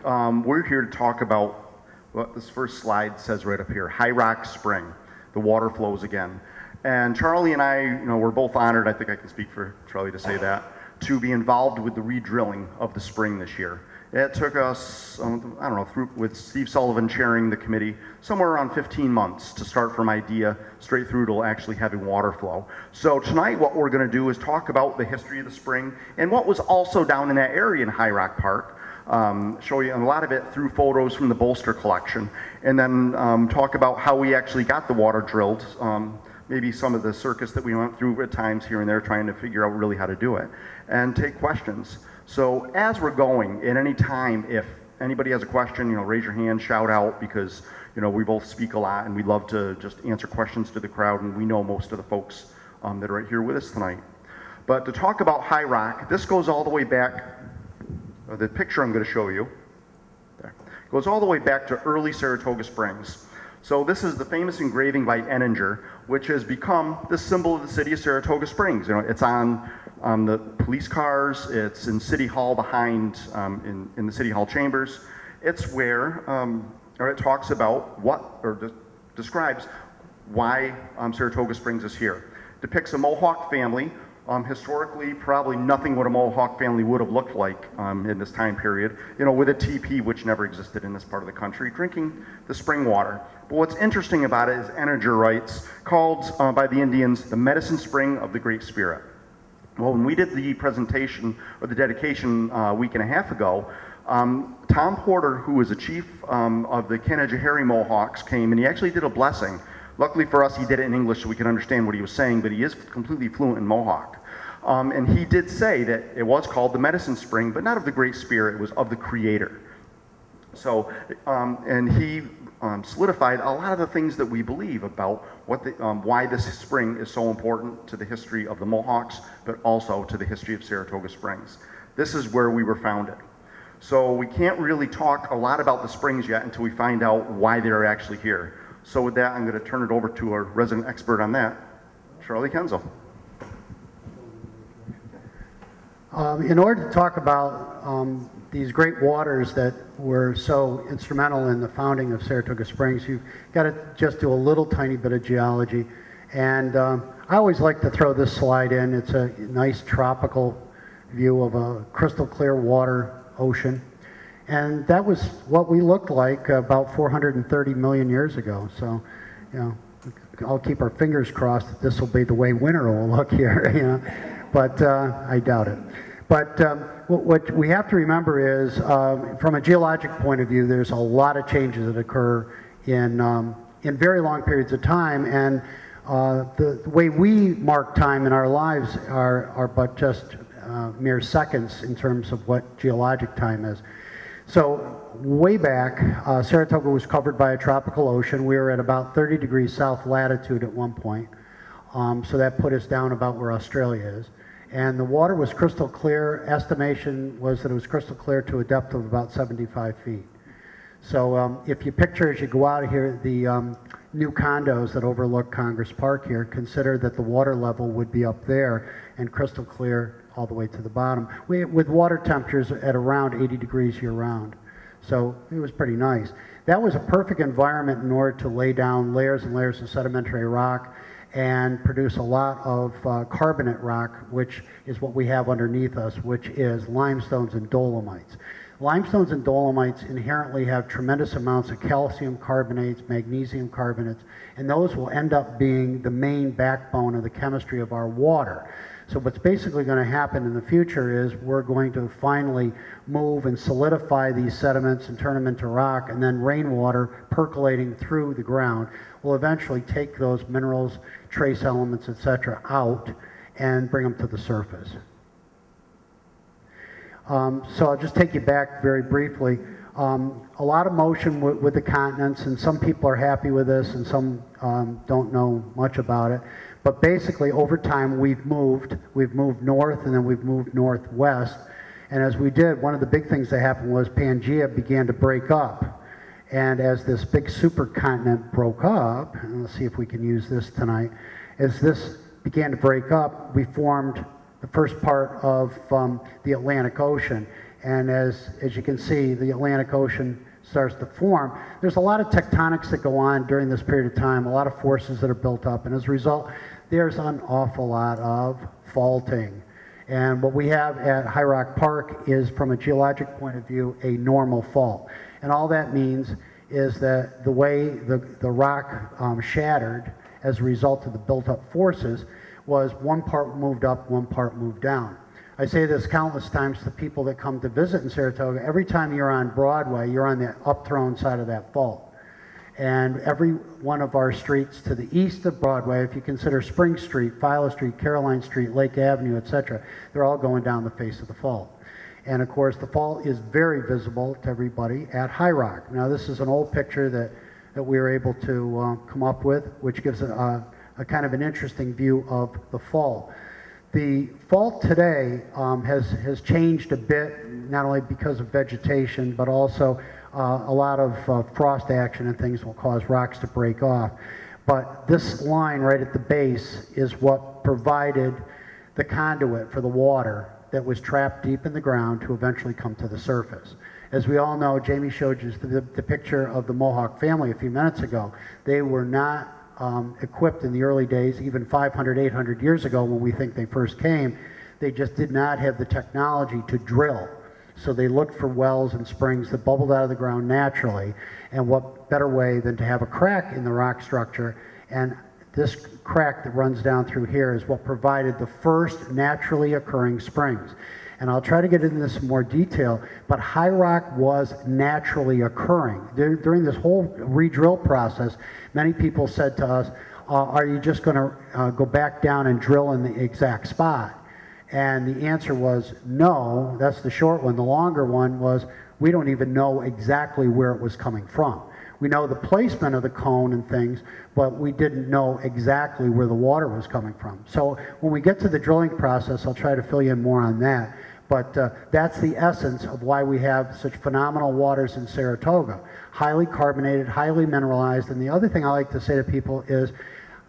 we're here to talk about what this first slide says right up here, High Rock Spring. The water flows again. And Charlie and I, we're both honored, I think I can speak for Charlie to say that, to be involved with the re-drilling of the spring this year. It took us, with Steve Sullivan chairing the committee, somewhere around 15 months to start from idea straight through to actually having water flow. So tonight what we're going to do is talk about the history of the spring and what was also down in that area in High Rock Park. Show you a lot of it through photos from the Bolster collection, and then talk about how we actually got the water drilled, maybe some of the circus that we went through at times here and there trying to figure out really how to do it, and take questions. So as we're going, at any time, if anybody has a question, raise your hand, shout out, because we both speak a lot and we love to just answer questions to the crowd, and we know most of the folks that are right here with us tonight. But to talk about High Rock, this goes all the way back, the picture I'm going to show you there, goes all the way back to early Saratoga Springs. So this is the famous engraving by Enninger, which has become the symbol of the city of Saratoga Springs. It's on the police cars, it's in City Hall behind, in the City Hall chambers. It's where, or it talks about describes why Saratoga Springs is here. Depicts a Mohawk family. Historically, probably nothing what a Mohawk family would have looked like in this time period, with a teepee, which never existed in this part of the country, drinking the spring water. But what's interesting about it is Enninger writes, called by the Indians the medicine spring of the Great Spirit. Well, when we did the presentation or the dedication a week and a half ago, Tom Porter, who was a chief of the Kanajahari Mohawks, came and he actually did a blessing. Luckily for us, he did it in English so we could understand what he was saying, but he is completely fluent in Mohawk. And he did say that it was called the medicine spring, but not of the Great Spirit, it was of the Creator. So, and he solidified a lot of the things that we believe about why this spring is so important to the history of the Mohawks, but also to the history of Saratoga Springs. This is where we were founded. So we can't really talk a lot about the springs yet until we find out why they're actually here. So with that, I'm going to turn it over to our resident expert on that, Charlie Kuenzel. In order to talk about these great waters that were so instrumental in the founding of Saratoga Springs, you've got to just do a little tiny bit of geology. And I always like to throw this slide in. It's a nice tropical view of a crystal clear water ocean. And that was what we looked like about 430 million years ago. So, I'll keep our fingers crossed that this will be the way winter will look here, But I doubt it. But what we have to remember is, from a geologic point of view, there's a lot of changes that occur in very long periods of time, and the way we mark time in our lives are but just mere seconds in terms of what geologic time is. So way back, Saratoga was covered by a tropical ocean. We were at about 30 degrees south latitude at one point, so that put us down about where Australia is. And the water was crystal clear. Estimation was that it was crystal clear to a depth of about 75 feet. So if you picture as you go out of here the new condos that overlook Congress Park here, consider that the water level would be up there and crystal clear all the way to the bottom, with water temperatures at around 80 degrees year-round. So it was pretty nice. That was a perfect environment in order to lay down layers and layers of sedimentary rock and produce a lot of carbonate rock, which is what we have underneath us, which is limestones and dolomites. Limestones and dolomites inherently have tremendous amounts of calcium carbonates, magnesium carbonates, and those will end up being the main backbone of the chemistry of our water. So what's basically going to happen in the future is we're going to finally move and solidify these sediments and turn them into rock, and then rainwater percolating through the ground will eventually take those minerals, trace elements, etc. out and bring them to the surface. So I'll just take you back very briefly. A lot of motion with the continents, and some people are happy with this and some don't know much about it. But basically, over time, we've moved north and then we've moved northwest. And as we did, one of the big things that happened was Pangea began to break up. And as this big supercontinent broke up, and let's see if we can use this tonight, as this began to break up, we formed the first part of the Atlantic Ocean. and as you can see, the Atlantic Ocean starts to form. There's a lot of tectonics that go on during this period of time, a lot of forces that are built up, and as a result, there's an awful lot of faulting. And what we have at High Rock Park is, from a geologic point of view, a normal fault. And all that means is that the way the rock shattered as a result of the built-up forces was one part moved up, one part moved down. I say this countless times to people that come to visit in Saratoga. Every time you're on Broadway, you're on the upthrown side of that fault. And every one of our streets to the east of Broadway, if you consider Spring Street, Philo Street, Caroline Street, Lake Avenue, etc., they're all going down the face of the fault. And of course, the fault is very visible to everybody at High Rock. Now, this is an old picture that we were able to come up with, which gives a kind of an interesting view of the fault. The fault today has changed a bit, not only because of vegetation, but also a lot of frost action and things will cause rocks to break off. But this line right at the base is what provided the conduit for the water that was trapped deep in the ground to eventually come to the surface. As we all know, Jamie showed you the picture of the Mohawk family a few minutes ago. They were not equipped in the early days, even 500, 800 years ago when we think they first came. They just did not have the technology to drill. So they looked for wells and springs that bubbled out of the ground naturally. And what better way than to have a crack in the rock structure? And this crack that runs down through here is what provided the first naturally occurring springs. And I'll try to get into this in more detail, but High Rock was naturally occurring. During this whole re-drill process, many people said to us, are you just going to go back down and drill in the exact spot? And the answer was no. That's the short one. The longer one was, we don't even know exactly where it was coming from. We know the placement of the cone and things, but we didn't know exactly where the water was coming from. So when we get to the drilling process, I'll try to fill you in more on that. But that's the essence of why we have such phenomenal waters in Saratoga. Highly carbonated, highly mineralized, and the other thing I like to say to people is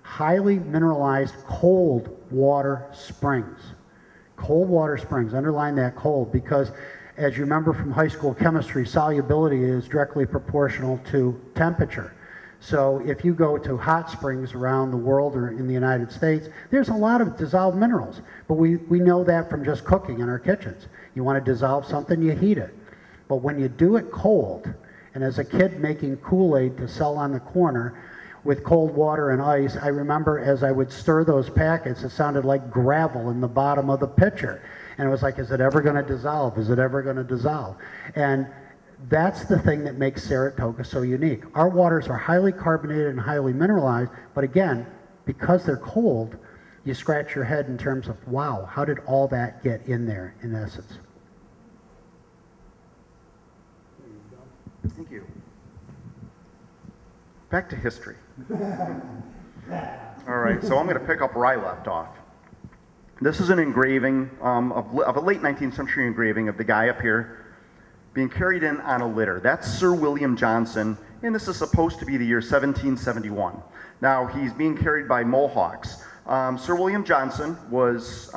highly mineralized cold water springs. Cold water springs, underline that cold, because as you remember from high school chemistry, solubility is directly proportional to temperature. So if you go to hot springs around the world or in the United States, there's a lot of dissolved minerals. But we know that from just cooking in our kitchens. You want to dissolve something, you heat it. But when you do it cold, and as a kid making Kool-Aid to sell on the corner with cold water and ice, I remember as I would stir those packets, it sounded like gravel in the bottom of the pitcher. And it was like, is it ever going to dissolve? Is it ever going to dissolve? And that's the thing that makes Saratoga so unique. Our waters are highly carbonated and highly mineralized, but again, because they're cold, you scratch your head in terms of, wow, how did all that get in there, in essence? Thank you. Back to history. All right, so I'm going to pick up where I left off. This is an engraving of a late 19th century engraving of the guy up here being carried in on a litter. That's Sir William Johnson, and this is supposed to be the year 1771. Now, he's being carried by Mohawks. Sir William Johnson was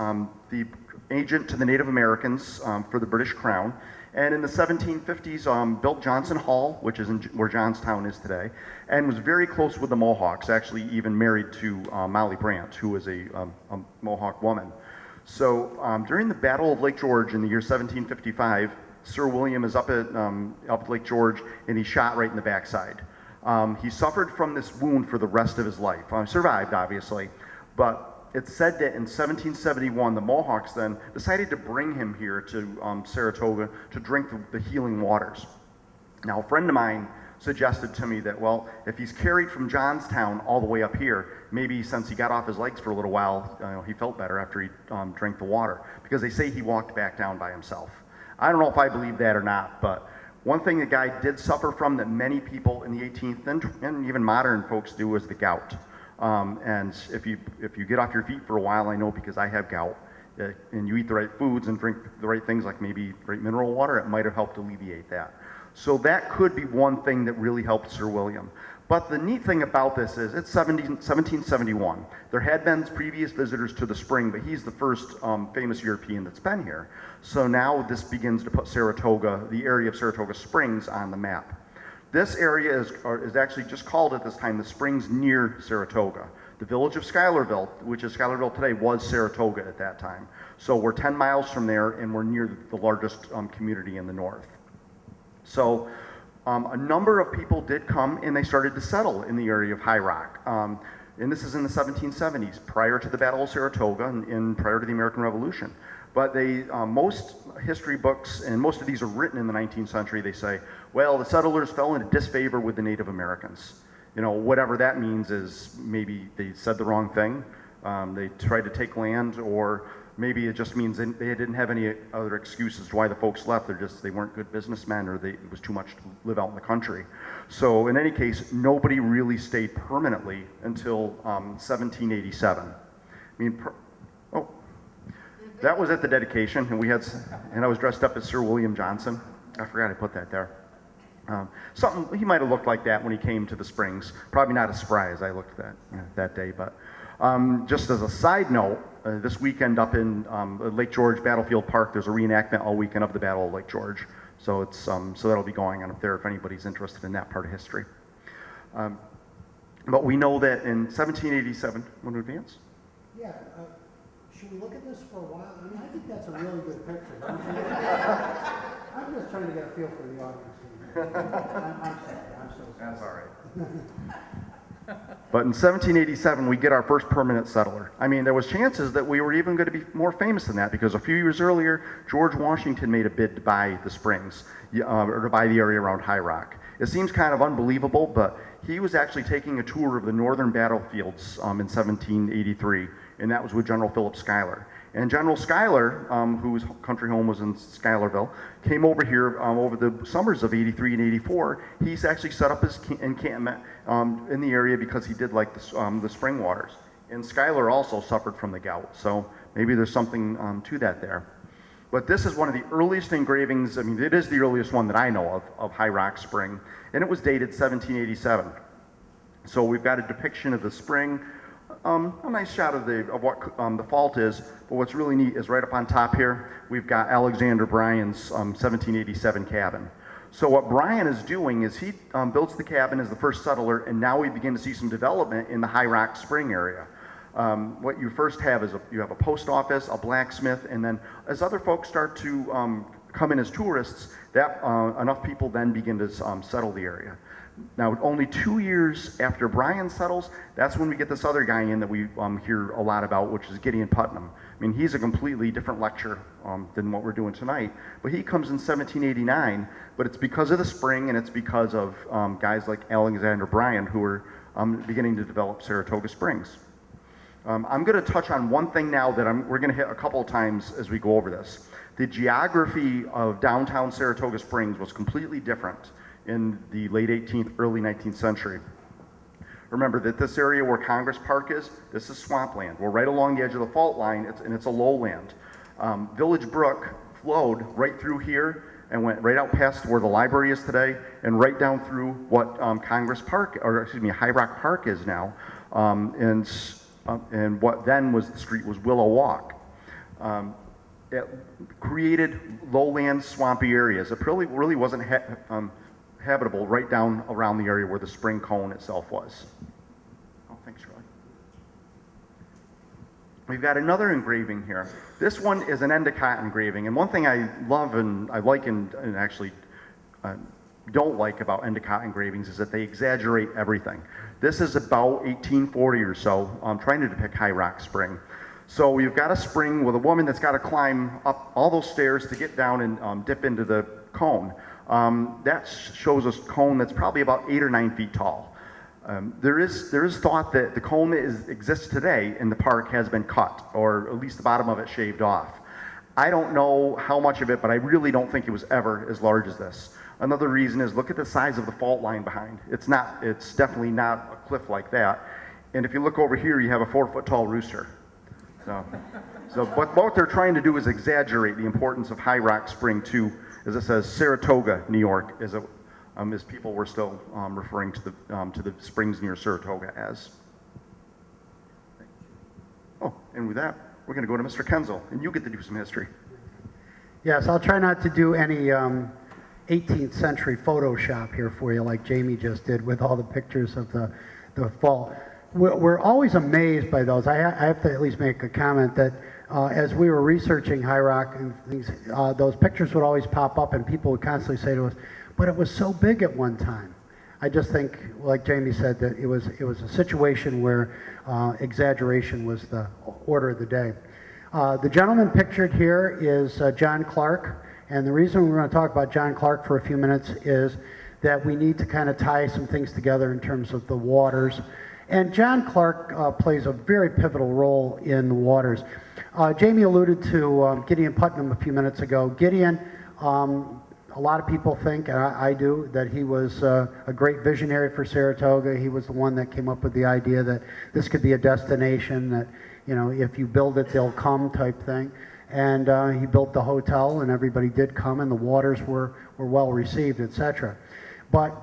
the agent to the Native Americans for the British Crown, and in the 1750s built Johnson Hall, which is where Johnstown is today, and was very close with the Mohawks, actually even married to Molly Brant, who was a Mohawk woman. So during the Battle of Lake George in the year 1755, Sir William is up at Lake George, and he's shot right in the backside. He suffered from this wound for the rest of his life. Survived, obviously, but it's said that in 1771, the Mohawks then decided to bring him here to Saratoga to drink the healing waters. Now, a friend of mine suggested to me that, well, if he's carried from Johnstown all the way up here, maybe since he got off his legs for a little while, he felt better after he drank the water, because they say he walked back down by himself. I don't know if I believe that or not, but one thing the guy did suffer from that many people in the 18th and even modern folks do is the gout. And if you get off your feet for a while, I know because I have gout, and you eat the right foods and drink the right things like maybe great mineral water, it might have helped alleviate that. So that could be one thing that really helped Sir William. But the neat thing about this is it's 1771. There had been previous visitors to the spring, but he's the first famous European that's been here. So now this begins to put Saratoga, the area of Saratoga Springs, on the map. This area is actually just called at this time the Springs near Saratoga. The village of Schuylerville, which is Schuylerville today, was Saratoga at that time. So we're 10 miles from there, and we're near the largest community in the north. So a number of people did come, and they started to settle in the area of High Rock. And this is in the 1770s, prior to the Battle of Saratoga and prior to the American Revolution. But most history books, and most of these are written in the 19th century, they say, well, the settlers fell into disfavor with the Native Americans. You know, whatever that means is maybe they said the wrong thing, they tried to take land, or maybe it just means they didn't have any other excuses to why the folks left. They weren't good businessmen, or it was too much to live out in the country. So in any case, nobody really stayed permanently until 1787. I mean, that was at the dedication, and I was dressed up as Sir William Johnson. I forgot I put that there. Something he might have looked like that when he came to the Springs. Probably not as spry as I looked that day, but just as a side note, this weekend up in Lake George Battlefield Park, there's a reenactment all weekend of the Battle of Lake George. So it's so that'll be going on up there if anybody's interested in that part of history. But we know that in 1787, want to advance? Yeah. Should we look at this for a while? I mean, I think that's a really good picture. Don't you? I'm just trying to get a feel for the audience. I'm sorry. I'm so sorry. That's all right. But in 1787, we get our first permanent settler. I mean, there was chances that we were even going to be more famous than that, because a few years earlier, George Washington made a bid to buy the Springs, or to buy the area around High Rock. It seems kind of unbelievable, but he was actually taking a tour of the northern battlefields in 1783, and that was with General Philip Schuyler. And General Schuyler, whose country home was in Schuylerville, came over here over the summers of 83 and 84. He's actually set up his encampment in the area because he did like the spring waters. And Schuyler also suffered from the gout, so maybe there's something to that there. But this is one of the earliest engravings, I mean, it is the earliest one that I know of High Rock Spring, and it was dated 1787. So we've got a depiction of the spring, a nice shot of what the fault is, but what's really neat is right up on top here, we've got Alexander Bryan's 1787 cabin. So what Bryan is doing is he builds the cabin as the first settler, and now we begin to see some development in the High Rock Spring area. What you first have is you have a post office, a blacksmith, and then as other folks start to come in as tourists, that enough people then begin to settle the area. Now, only 2 years after Bryan settles, that's when we get this other guy in that we hear a lot about, which is Gideon Putnam. I mean, he's a completely different lecture than what we're doing tonight, but he comes in 1789, but it's because of the spring, and it's because of guys like Alexander Bryan who are beginning to develop Saratoga Springs. I'm going to touch on one thing now that we're going to hit a couple of times as we go over this. The geography of downtown Saratoga Springs was completely different in the late 18th, early 19th century. Remember that this area where Congress Park is, this is swampland. We're right along the edge of the fault line, and it's a lowland. Village Brook flowed right through here and went right out past where the library is today, and right down through what High Rock Park is now, and what then was the street was Willow Walk. It created lowland, swampy areas. It really wasn't habitable right down around the area where the spring cone itself was. Oh, thanks, Charlie. We've got another engraving here. This one is an Endicott engraving, and one thing I love and I like and actually don't like about Endicott engravings is that they exaggerate everything. This is about 1840 or so, trying to depict High Rock Spring. So we've got a spring with a woman that's got to climb up all those stairs to get down and dip into the cone. That shows a cone that's probably about 8 or 9 feet tall. There is thought that the cone that exists today in the park has been cut, or at least the bottom of it shaved off. I don't know how much of it, but I really don't think it was ever as large as this. Another reason is look at the size of the fault line behind. It's definitely not a cliff like that. And if you look over here, you have a 4-foot tall rooster. So what they're trying to do is exaggerate the importance of High Rock Spring to, as it says, Saratoga, New York, is as people were still referring to the springs near Saratoga as. Oh, and with that, we're going to go to Mr. Kuenzel, and you get to do some history. Yes, I'll try not to do any 18th century Photoshop here for you like Jamie just did with all the pictures of the fall. We're always amazed by those. I have to at least make a comment that as we were researching High Rock and things, those pictures would always pop up and people would constantly say to us, but it was so big at one time. I just think, like Jamie said, that it was a situation where exaggeration was the order of the day. The gentleman pictured here is John Clark, and the reason we're going to talk about John Clark for a few minutes is that we need to kind of tie some things together in terms of the waters. And John Clark plays a very pivotal role in the waters. Jamie alluded to Gideon Putnam a few minutes ago. Gideon, a lot of people think, and I do, that he was a great visionary for Saratoga. He was the one that came up with the idea that this could be a destination, that, you know, if you build it, they'll come type thing. And he built the hotel, and everybody did come, and the waters were well received, etc. But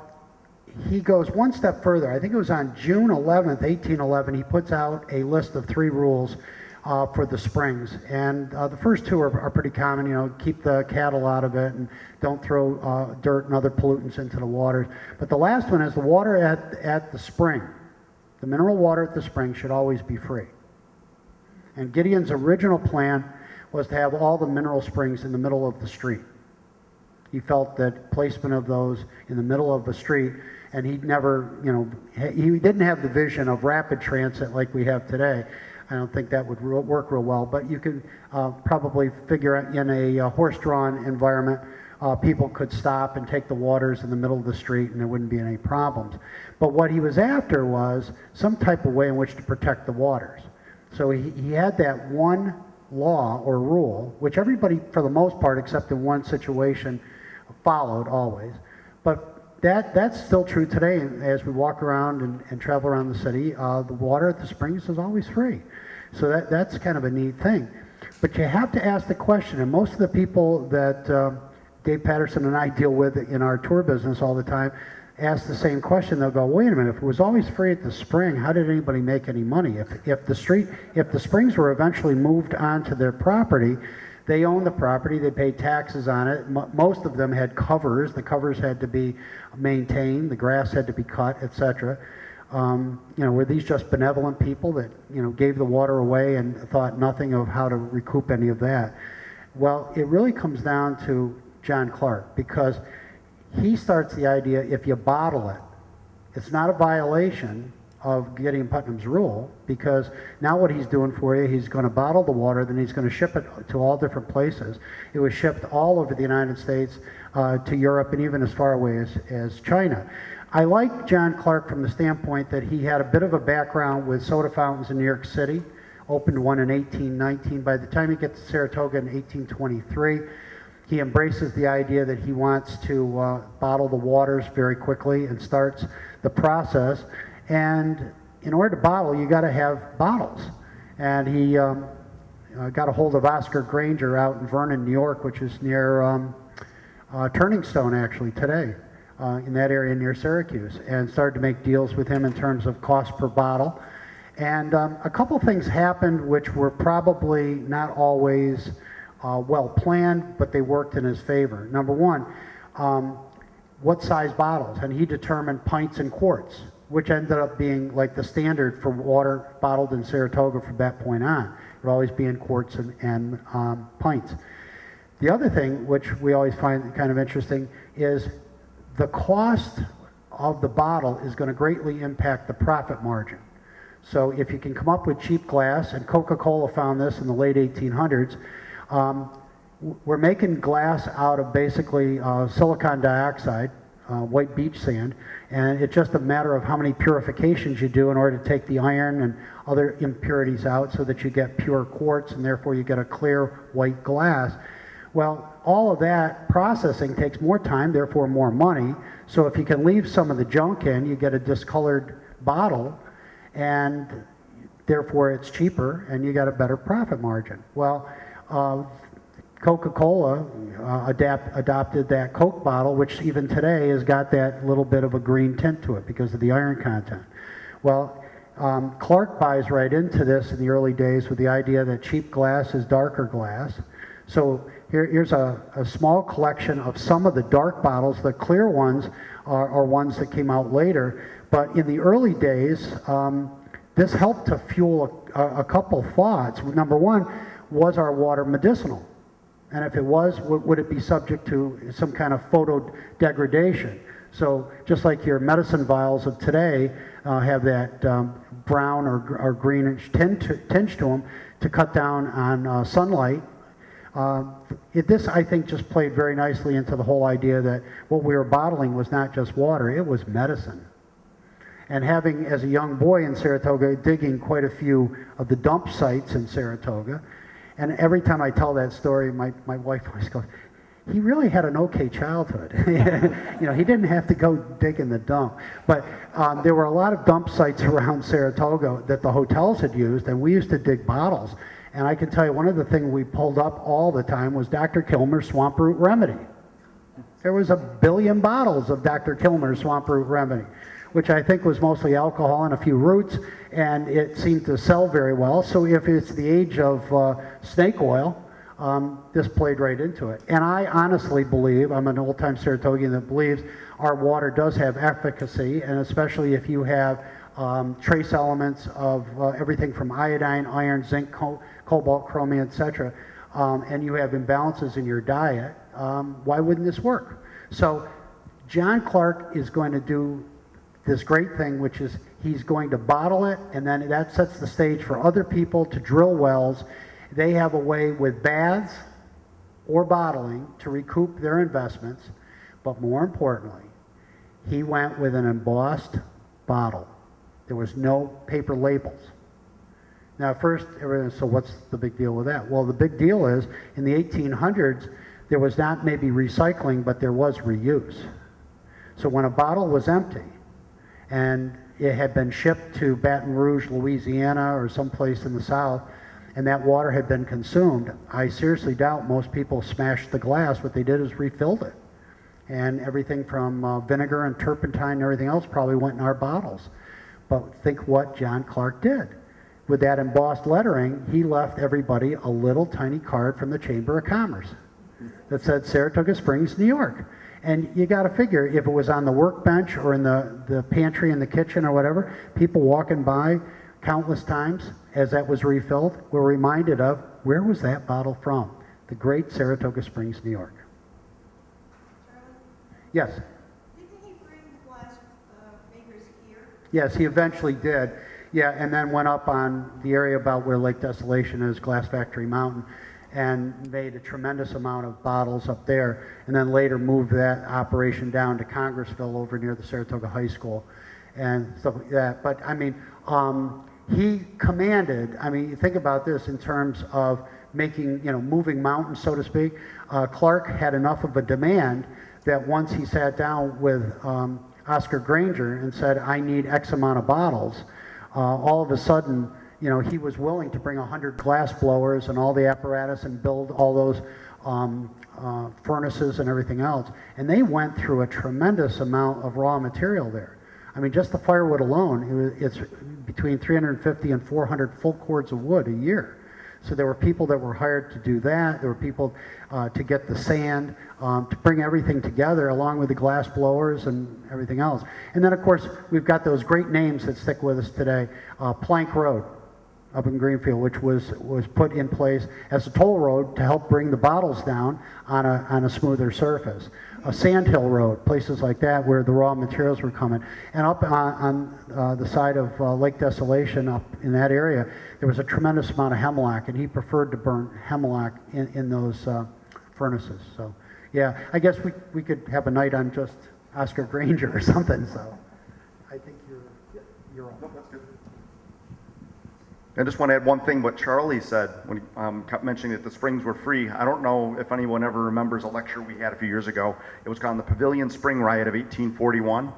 he goes one step further. I think it was on June 11th, 1811, he puts out a list of 3 rules for the springs. And the first 2 are pretty common, you know, keep the cattle out of it and don't throw dirt and other pollutants into the waters. But the last one is the water at the spring. The mineral water at the spring should always be free. And Gideon's original plan was to have all the mineral springs in the middle of the street. He felt that placement of those in the middle of the street, and he'd never, you know, he didn't have the vision of rapid transit like we have today. I don't think that would work real well, but you could probably figure out in a horse-drawn environment, people could stop and take the waters in the middle of the street and there wouldn't be any problems. But what he was after was some type of way in which to protect the waters. So he had that one law or rule, which everybody, for the most part, except in one situation, followed always. But that's still true today. As we walk around and travel around the city, the water at the springs is always free. So that's kind of a neat thing. But you have to ask the question, and most of the people that Dave Patterson and I deal with in our tour business all the time ask the same question. They'll go, wait a minute, if it was always free at the spring, how did anybody make any money? If the springs were eventually moved onto their property, they owned the property, they paid taxes on it. Most of them had covers. The covers had to be maintained, the grass had to be cut, etc. You know, were these just benevolent people that, you know, gave the water away and thought nothing of how to recoup any of that? Well, it really comes down to John Clark, because he starts the idea, if you bottle it, it's not a violation of Gideon Putnam's rule, because now what he's doing for you, he's going to bottle the water, then he's going to ship it to all different places. It was shipped all over the United States, to Europe, and even as far away as China. I like John Clark from the standpoint that he had a bit of a background with soda fountains in New York City, opened one in 1819. By the time he gets to Saratoga in 1823, he embraces the idea that he wants to bottle the waters very quickly and starts the process. And in order to bottle, you got to have bottles. And he got a hold of Oscar Granger out in Vernon, New York, which is near Turning Stone, actually, today, in that area near Syracuse, and started to make deals with him in terms of cost per bottle. And a couple things happened which were probably not always well planned, but they worked in his favor. Number one, what size bottles? And he determined pints and quarts, which ended up being like the standard for water bottled in Saratoga from that point on. It would always be in quarts and pints. The other thing, which we always find kind of interesting, is the cost of the bottle is going to greatly impact the profit margin. So if you can come up with cheap glass, and Coca-Cola found this in the late 1800s, we're making glass out of basically silicon dioxide, white beach sand, and it's just a matter of how many purifications you do in order to take the iron and other impurities out so that you get pure quartz, and therefore you get a clear white glass. Well, all of that processing takes more time, therefore more money. So if you can leave some of the junk in, you get a discolored bottle, and therefore it's cheaper, and you got a better profit margin. Well, Coca-Cola adopted that Coke bottle, which even today has got that little bit of a green tint to it because of the iron content. Well, Clark buys right into this in the early days with the idea that cheap glass is darker glass. So here's a small collection of some of the dark bottles. The clear ones are ones that came out later. But in the early days, this helped to fuel a couple thoughts. Number one, was our water medicinal? And if it was, would it be subject to some kind of photo degradation? So just like your medicine vials of today have that brown or greenish tinge to them to cut down on sunlight, this, I think, just played very nicely into the whole idea that what we were bottling was not just water, it was medicine. And having, as a young boy in Saratoga, digging quite a few of the dump sites in Saratoga, and every time I tell that story, my wife always goes, he really had an okay childhood. You know, he didn't have to go dig in the dump. But there were a lot of dump sites around Saratoga that the hotels had used, and we used to dig bottles. And I can tell you, one of the things we pulled up all the time was Dr. Kilmer's Swamp Root Remedy. There was 1 billion bottles of Dr. Kilmer's Swamp Root Remedy, which I think was mostly alcohol and a few roots, and it seemed to sell very well. So if it's the age of snake oil, this played right into it. And I honestly believe, I'm an old-time Saratogian that believes our water does have efficacy, and especially if you have trace elements of everything from iodine, iron, zinc, cobalt, chromium, etc., and you have imbalances in your diet, why wouldn't this work? So John Clark is going to do this great thing, which is he's going to bottle it, and then that sets the stage for other people to drill wells. They have a way with baths or bottling to recoup their investments, but more importantly, he went with an embossed bottle. There was no paper labels. Now, at first, everyone said, so what's the big deal with that? Well, the big deal is, in the 1800s, there was not maybe recycling, but there was reuse. So when a bottle was empty, and it had been shipped to Baton Rouge, Louisiana, or someplace in the South, and that water had been consumed, I seriously doubt most people smashed the glass. What they did is refilled it. And everything from vinegar and turpentine and everything else probably went in our bottles. But think what John Clark did. With that embossed lettering, he left everybody a little tiny card from the Chamber of Commerce that said Saratoga Springs, New York. And you got to figure, if it was on the workbench or in the pantry in the kitchen or whatever, people walking by countless times as that was refilled were reminded of, where was that bottle from? The great Saratoga Springs, New York. Charlie, Yes. didn't he bring the glass makers here? Yes, he eventually did. Yeah, and then went up on the area about where Lake Desolation is, Glass Factory Mountain, and made a tremendous amount of bottles up there, and then later moved that operation down to Congressville over near the Saratoga High School and stuff like that. But I mean, he commanded, I mean, you think about this in terms of making, you know, moving mountains, so to speak. Clark had enough of a demand that once he sat down with Oscar Granger and said, I need X amount of bottles, all of a sudden, you know, he was willing to bring 100 glass blowers and all the apparatus and build all those furnaces and everything else. And they went through a tremendous amount of raw material there. I mean, just the firewood alone, it's between 350 and 400 full cords of wood a year. So there were people that were hired to do that. There were people to get the sand, to bring everything together along with the glass blowers and everything else. And then, of course, we've got those great names that stick with us today. Plank Road up in Greenfield, which was put in place as a toll road to help bring the bottles down on a smoother surface. A Sandhill Road, places like that where the raw materials were coming. And up on the side of Lake Desolation, up in that area, there was a tremendous amount of hemlock, and he preferred to burn hemlock in those furnaces. So, yeah, I guess we could have a night on just Oscar Granger or something. So, I think you're on. No, that's good. I just want to add one thing, what Charlie said when he kept mentioning that the springs were free. I don't know if anyone ever remembers a lecture we had a few years ago. It was called the Pavilion Spring Riot of 1841.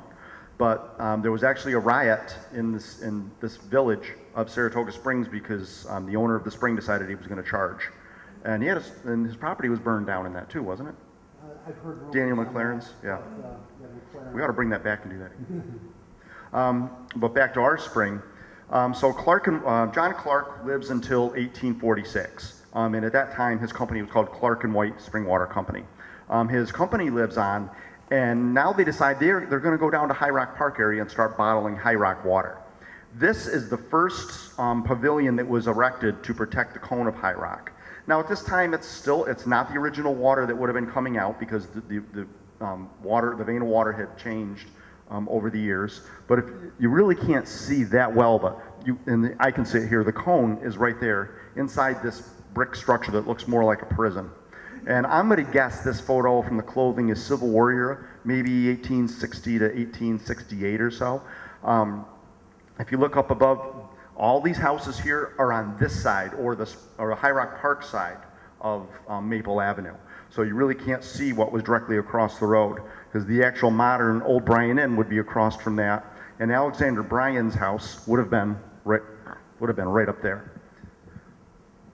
But there was actually a riot in this village of Saratoga Springs because the owner of the spring decided he was going to charge. And and his property was burned down in that too, wasn't it? I've heard rumors Daniel on that, McLaren's, yeah. McLaren. We ought to bring that back and do that again. But back to our spring. So John Clark lives until 1846. And at that time, his company was called Clark and White Spring Water Company. His company lives on, and now they decide they're going to go down to High Rock Park area and start bottling High Rock water. This is the first pavilion that was erected to protect the cone of High Rock. Now at this time, it's not the original water that would have been coming out because the vein of water had changed over the years. But if you really can't see that well, but I can see it here. The cone is right there inside this brick structure that looks more like a prison. And I'm going to guess this photo from the clothing is Civil War era, maybe 1860 to 1868 or so. If you look up above, all these houses here are on this side, or High Rock Park side of Maple Avenue. So you really can't see what was directly across the road, because the actual modern Old Bryan Inn would be across from that, and Alexander Bryan's house would have been right up there.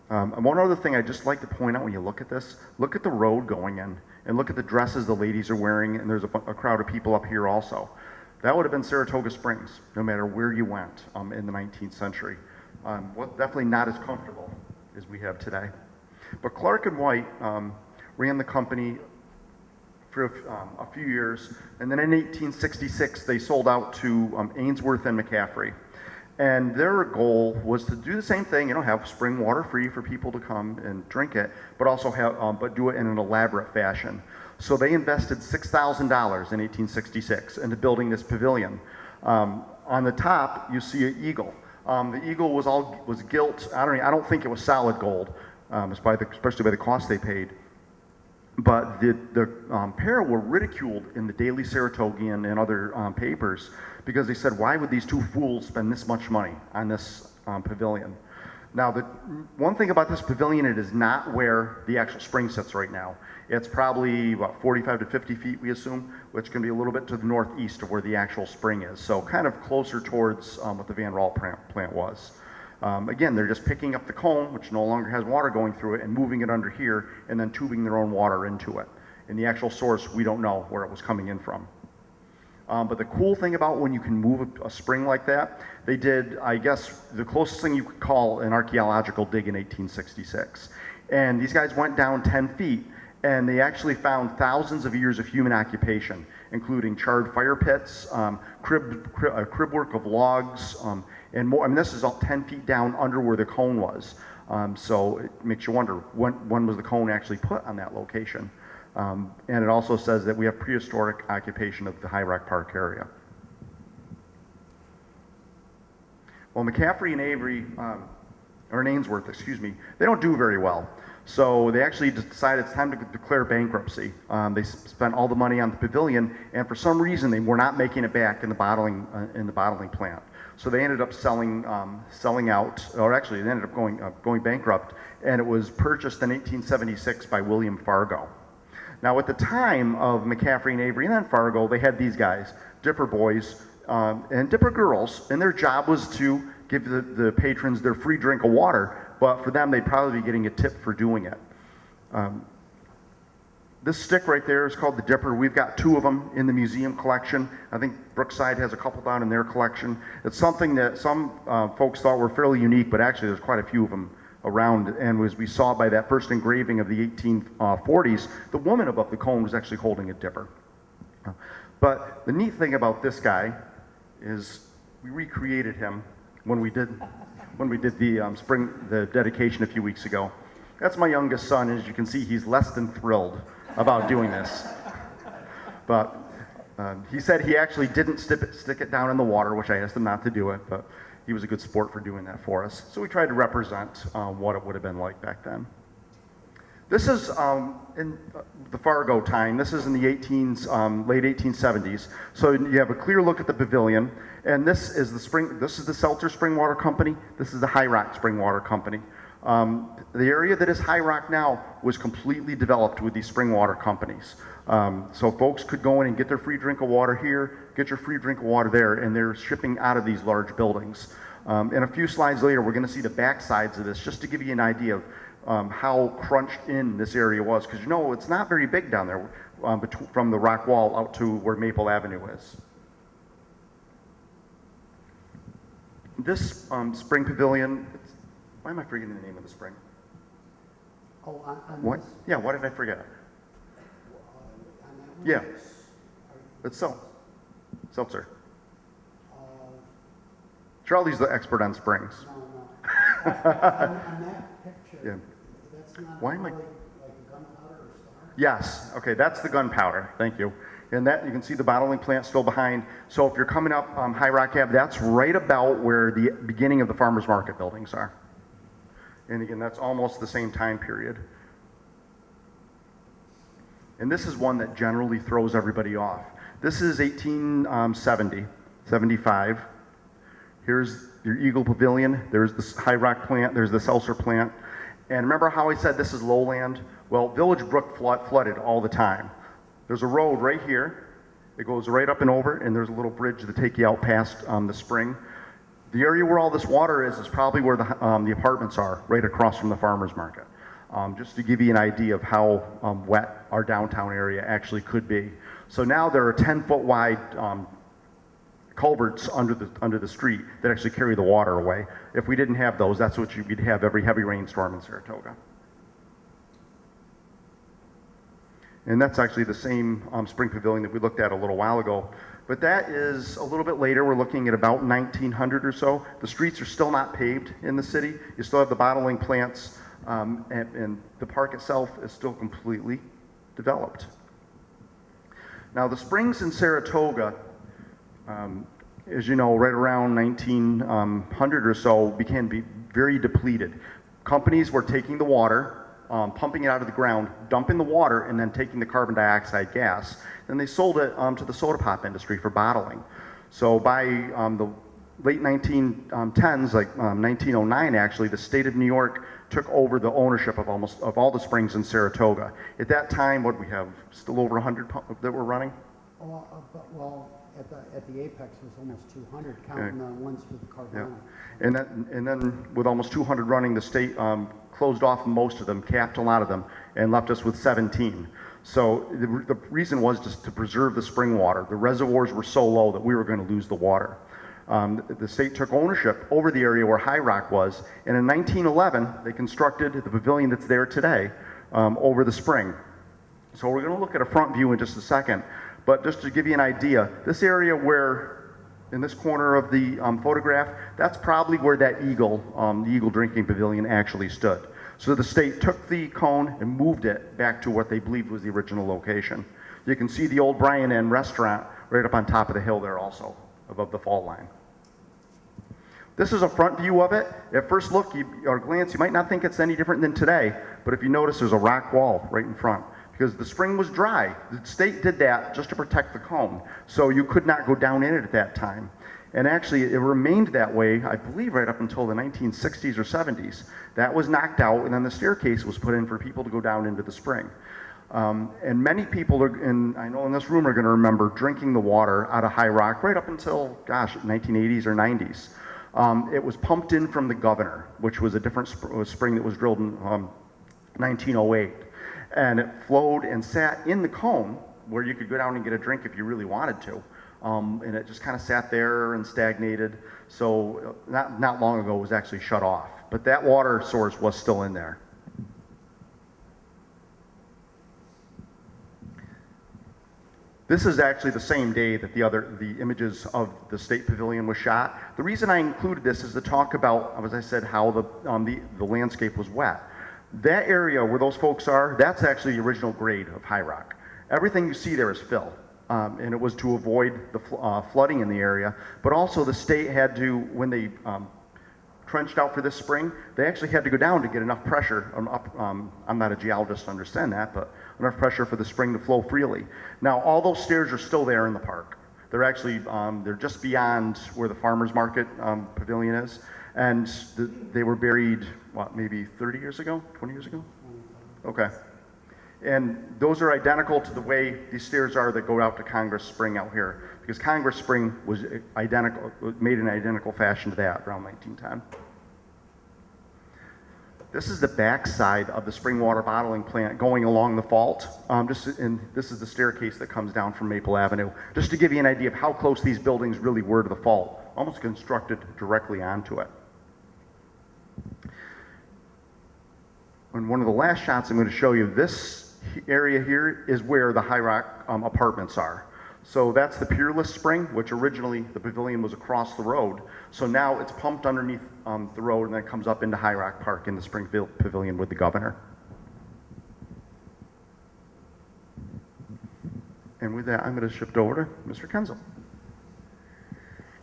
And one other thing I'd just like to point out when you look at this, look at the road going in, and look at the dresses the ladies are wearing, and there's a crowd of people up here also. That would have been Saratoga Springs, no matter where you went in the 19th century. Definitely not as comfortable as we have today. But Clark and White ran the company for a few years, and then in 1866 they sold out to Ainsworth and McCaffrey. And their goal was to do the same thing, have spring water free for people to come and drink it, but also but do it in an elaborate fashion. So they invested $6,000 in 1866 into building this pavilion. On the top, you see an eagle. The eagle was gilt. I don't think it was solid gold, especially by the cost they paid. But the pair were ridiculed in the Daily Saratogian and other papers because they said, why would these two fools spend this much money on this pavilion? Now, the one thing about this pavilion, it is not where the actual spring sits right now. It's probably about 45 to 50 feet, we assume, which can be a little bit to the northeast of where the actual spring is. So kind of closer towards what the Van Ralt plant was. Again, they're just picking up the cone, which no longer has water going through it, and moving it under here, and then tubing their own water into it. And the actual source, we don't know where it was coming in from. But the cool thing about when you can move a spring like that, they did, I guess, the closest thing you could call an archaeological dig in 1866. And these guys went down 10 feet, and they actually found thousands of years of human occupation, including charred fire pits, crib work of logs, and more. I mean, this is all 10 feet down under where the cone was. So it makes you wonder, when was the cone actually put on that location? And it also says that we have prehistoric occupation of the High Rock Park area. Well, McCaffrey and Ainsworth, they don't do very well. So they actually decided it's time to declare bankruptcy. They spent all the money on the pavilion, and for some reason they were not making it back in the bottling plant. So they ended up selling out, or actually they ended up going bankrupt, and it was purchased in 1876 by William Fargo. Now at the time of McCaffrey and Avery and then Fargo, they had these guys, Dipper boys and Dipper girls, and their job was to give the patrons their free drink of water. But for them, they'd probably be getting a tip for doing it. This stick right there is called the Dipper. We've got 2 of them in the museum collection. I think Brookside has a couple down in their collection. It's something that some folks thought were fairly unique, but actually there's quite a few of them around. And as we saw by that first engraving of the 1840s, the woman above the cone was actually holding a dipper. But the neat thing about this guy is we recreated him when we did the dedication a few weeks ago. That's my youngest son, and as you can see, he's less than thrilled about doing this. But he said he actually didn't stick it down in the water, which I asked him not to do it, but he was a good sport for doing that for us. So we tried to represent what it would have been like back then. This is in the Fargo time. This is in the late 1870s. So you have a clear look at the pavilion, and this is the Seltzer Spring Water Company. This is the High Rock Spring Water Company. The area that is High Rock now was completely developed with these spring water companies. So folks could go in and get their free drink of water here, get your free drink of water there, and they're shipping out of these large buildings. And a few slides later, we're going to see the back sides of this, just to give you an idea how crunched in this area was, because it's not very big down there from the rock wall out to where Maple Avenue is. This spring pavilion, why am I forgetting the name of the spring? Oh, on What? this, Yeah, what did I forget? on that one? Yeah, it's seltzer. Uh, Charlie's the expert on springs. no. On that picture, Yeah. that's not Why am I- really like a gunpowder or star? Yes, okay, that's the gunpowder, thank you. And that, you can see the bottling plant still behind. So if you're coming up High Rock Ave, that's right about where the beginning of the farmer's market buildings are. And again, that's almost the same time period. And this is one that generally throws everybody off. This is 1870, 75. Here's your Eagle Pavilion. There's the High Rock plant. There's the seltzer plant. And remember how I said this is lowland? Well, Village Brook flooded all the time. There's a road right here. It goes right up and over, and there's a little bridge to take you out past the spring. The area where all this water is probably where the apartments are, right across from the farmer's market. Just to give you an idea of how wet our downtown area actually could be. So now there are 10-foot wide culverts under the street that actually carry the water away. If we didn't have those, that's what you'd have every heavy rainstorm in Saratoga. And that's actually the same spring pavilion that we looked at a little while ago. But that is a little bit later. We're looking at about 1900 or so. The streets are still not paved in the city. You still have the bottling plants, and the park itself is still completely developed. Now, the springs in Saratoga, as you know, right around 1900 or so, began to be very depleted. Companies were taking the water, pumping it out of the ground, dumping the water, and then taking the carbon dioxide gas. Then they sold it to the soda pop industry for bottling. So by the late 1910s, like 1909 actually, the state of New York took over the ownership of almost all the springs in Saratoga. At that time, what we have, still over 100 that were running? Well, at the apex was almost 200, counting the ones with the carbon. Yeah. And then with almost 200 running, the state closed off most of them, capped a lot of them, and left us with 17. So the reason was just to preserve the spring water. The reservoirs were so low that we were going to lose the water. The state took ownership over the area where High Rock was, and in 1911, they constructed the pavilion that's there today over the spring. So we're going to look at a front view in just a second, but just to give you an idea, this area where, in this corner of the photograph, that's probably where that the Eagle Drinking Pavilion actually stood. So the state took the cone and moved it back to what they believed was the original location. You can see the old Brian Inn restaurant right up on top of the hill there also, above the fall line. This is a front view of it. At first look or glance, you might not think it's any different than today, but if you notice, there's a rock wall right in front because the spring was dry. The state did that just to protect the cone, so you could not go down in it at that time. And actually, it remained that way, I believe, right up until the 1960s or 70s. That was knocked out, and then the staircase was put in for people to go down into the spring. And many people, I know in this room, are going to remember drinking the water out of High Rock right up until, 1980s or 90s. It was pumped in from the Governor, which was a different spring that was drilled in 1908. And it flowed and sat in the cone where you could go down and get a drink if you really wanted to. And it just kind of sat there and stagnated. So not long ago, it was actually shut off. But that water source was still in there. This is actually the same day that the images of the State Pavilion was shot. The reason I included this is to talk about, as I said, how the landscape was wet. That area where those folks are, that's actually the original grade of High Rock. Everything you see there is fill. And it was to avoid the flooding in the area, but also the state had to, when they trenched out for this spring, they actually had to go down to get enough pressure. I'm not a geologist to understand that, but enough pressure for the spring to flow freely. Now, all those stairs are still there in the park. They're actually, they're just beyond where the farmer's market pavilion is, and they were buried, maybe 30 years ago, 20 years ago? Okay. And those are identical to the way these stairs are that go out to Congress Spring out here, because Congress Spring was made in identical fashion to that around 1910. This is the backside of the spring water bottling plant going along the fault. This is the staircase that comes down from Maple Avenue. Just to give you an idea of how close these buildings really were to the fault, almost constructed directly onto it. And one of the last shots I'm going to show you, this area here is where the High Rock apartments are. So that's the Peerless Spring, which originally the pavilion was across the road. So now it's pumped underneath the road and then comes up into High Rock Park in the Springfield Pavilion with the governor. And with that, I'm going to shift over to Mr. Kuenzel.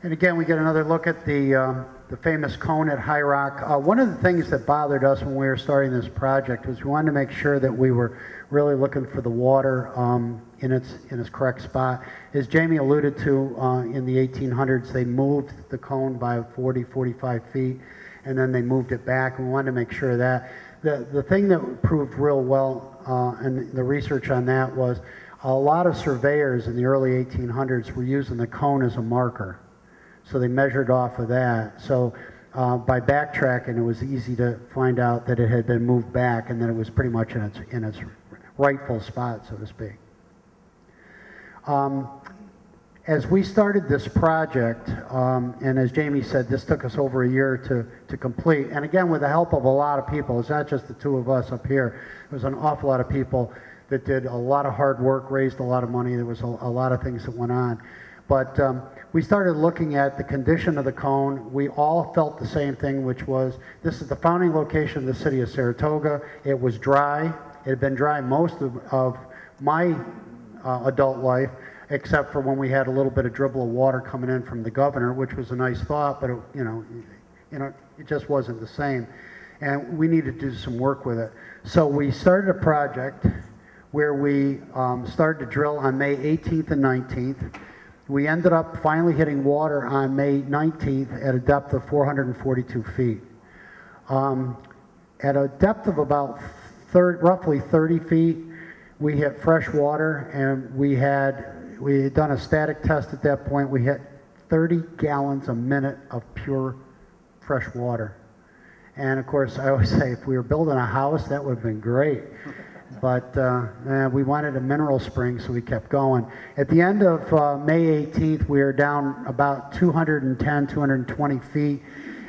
And again, we get another look at the famous cone at High Rock. One of the things that bothered us when we were starting this project was we wanted to make sure that we were really looking for the water in its correct spot. As Jamie alluded to, in the 1800s, they moved the cone by 40, 45 feet, and then they moved it back, and we wanted to make sure of that. The thing that proved real well, and the research on that was a lot of surveyors in the early 1800s were using the cone as a marker. So they measured off of that. So by backtracking, it was easy to find out that it had been moved back and that it was pretty much in its rightful spot, so to speak. As we started this project, and as Jamie said, this took us over a year to complete. And again, with the help of a lot of people. It's not just the two of us up here. There was an awful lot of people that did a lot of hard work, raised a lot of money. There was a lot of things that went on. But we started looking at the condition of the cone. We all felt the same thing, which was this is the founding location of the city of Saratoga. It was dry. It had been dry most of my adult life, except for when we had a little bit of dribble of water coming in from the governor, which was a nice thought, but it just wasn't the same. And we needed to do some work with it. So we started a project where we started to drill on May 18th and 19th. We ended up finally hitting water on May 19th at a depth of 442 feet. At a depth of about roughly 30 feet, we hit fresh water, and we had done a static test at that point. We hit 30 gallons a minute of pure fresh water. And of course, I always say if we were building a house, that would have been great. But we wanted a mineral spring, so we kept going. At the end of May 18th, we were down about 210, 220 feet,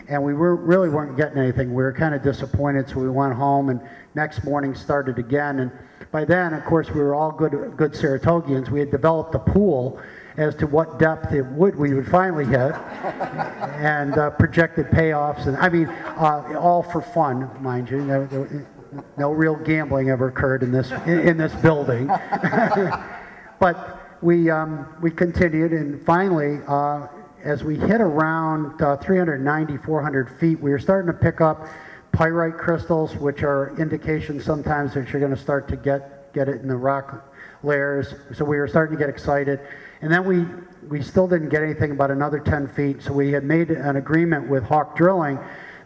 and we really weren't getting anything. We were kind of disappointed, so we went home, and next morning started again. And by then, of course, we were all good Saratogians. We had developed a pool as to what depth we would finally hit, and projected payoffs, and I mean, all for fun, mind you. No real gambling ever occurred in this building. But we continued, and finally, as we hit around 390, 400 feet, we were starting to pick up pyrite crystals, which are indications sometimes that you're going to start to get it in the rock layers. So we were starting to get excited. And then we still didn't get anything about another 10 feet, so we had made an agreement with Hawk Drilling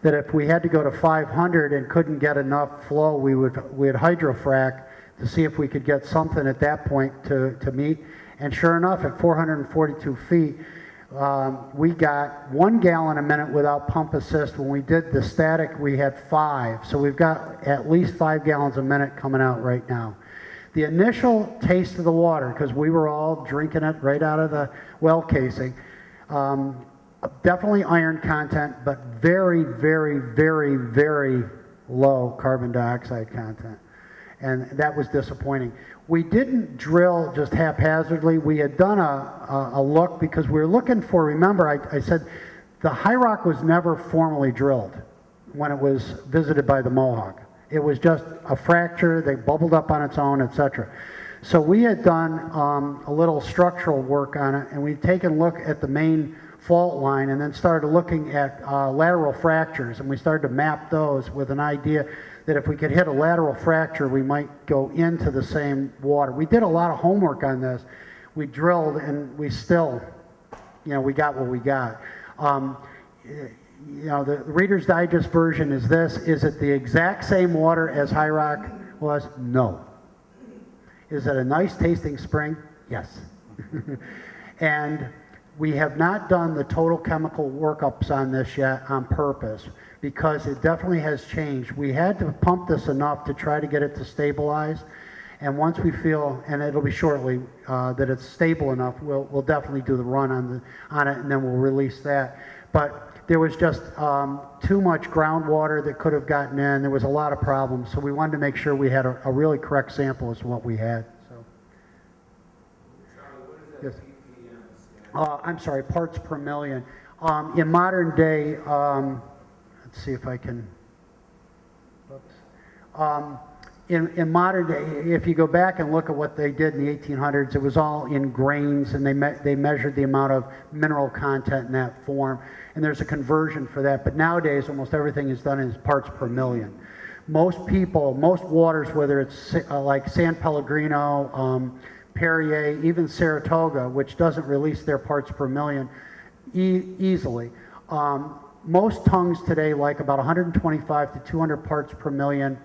that if we had to go to 500 and couldn't get enough flow, we'd hydrofrac to see if we could get something at that point to meet. And sure enough, at 442 feet, we got 1 gallon a minute without pump assist. When we did the static, we had 5. So we've got at least 5 gallons a minute coming out right now. The initial taste of the water, because we were all drinking it right out of the well casing, definitely iron content, but very, very, very, very low carbon dioxide content. And that was disappointing. We didn't drill just haphazardly. We had done a look because we were looking for, remember, I said the High Rock was never formally drilled when it was visited by the Mohawk. It was just a fracture, they bubbled up on its own, etc. So we had done a little structural work on it, and we'd taken a look at the main fault line and then started looking at lateral fractures, and we started to map those with an idea that if we could hit a lateral fracture, we might go into the same water. We did a lot of homework on this. We drilled, and we still, we got what we got. The Reader's Digest version is this. Is it the exact same water as High Rock was? No. Is it a nice tasting spring? Yes. And we have not done the total chemical workups on this yet on purpose. because it definitely has changed. We had to pump this enough to try to get it to stabilize, and once we feel, and it'll be shortly, that it's stable enough, we'll definitely do the run on it, and then we'll release that. But there was just too much groundwater that could have gotten in. There was a lot of problems, so we wanted to make sure we had a really correct sample as to what we had. So, yes. I'm sorry, parts per million. In modern day, let's see if I can. Oops. In modern day, if you go back and look at what they did in the 1800s, it was all in grains, and they measured the amount of mineral content in that form, and there's a conversion for that. But nowadays, almost everything is done in parts per million. Most waters, whether it's like San Pellegrino, Perrier, even Saratoga, which doesn't release their parts per million easily. Most tongues today like about 125 to 200 parts per million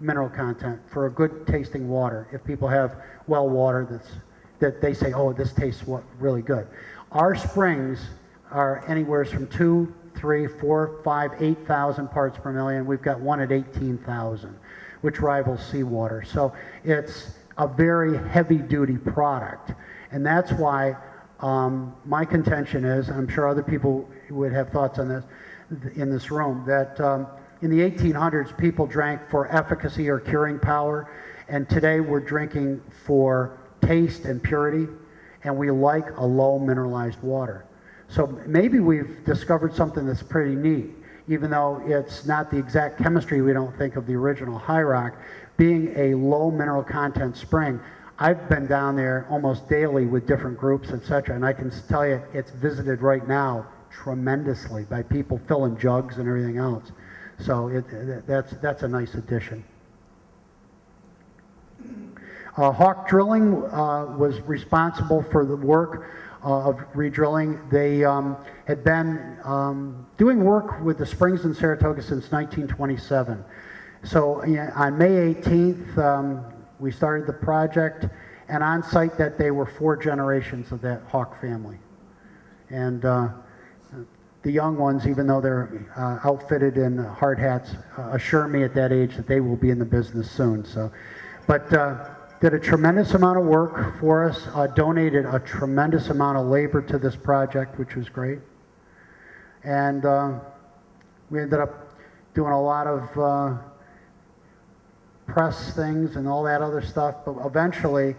mineral content for a good tasting water. If people have well water that they say, oh, this tastes really good. Our springs are anywhere from 2, 3, 4, 5, 8,000 parts per million. We've got one at 18,000, which rivals seawater. So it's a very heavy-duty product, and that's why my contention is, I'm sure other people would have thoughts on this in this room, that in the 1800s, people drank for efficacy or curing power, and today we're drinking for taste and purity, and we like a low mineralized water. So maybe we've discovered something that's pretty neat, even though it's not the exact chemistry, we don't think, of the original High Rock. Being a low mineral content spring, I've been down there almost daily with different groups, etc., and I can tell you it's visited right now tremendously by people filling jugs and everything else. So that's a nice addition. Hawk Drilling was responsible for the work of redrilling. They had been doing work with the springs in Saratoga since 1927. So on May 18th, we started the project, and on site that day were 4 generations of that Hawk family. And the young ones, even though they're outfitted in hard hats, assure me at that age that they will be in the business soon. So, but did a tremendous amount of work for us, donated a tremendous amount of labor to this project, which was great. And we ended up doing a lot of press things and all that other stuff, but eventually,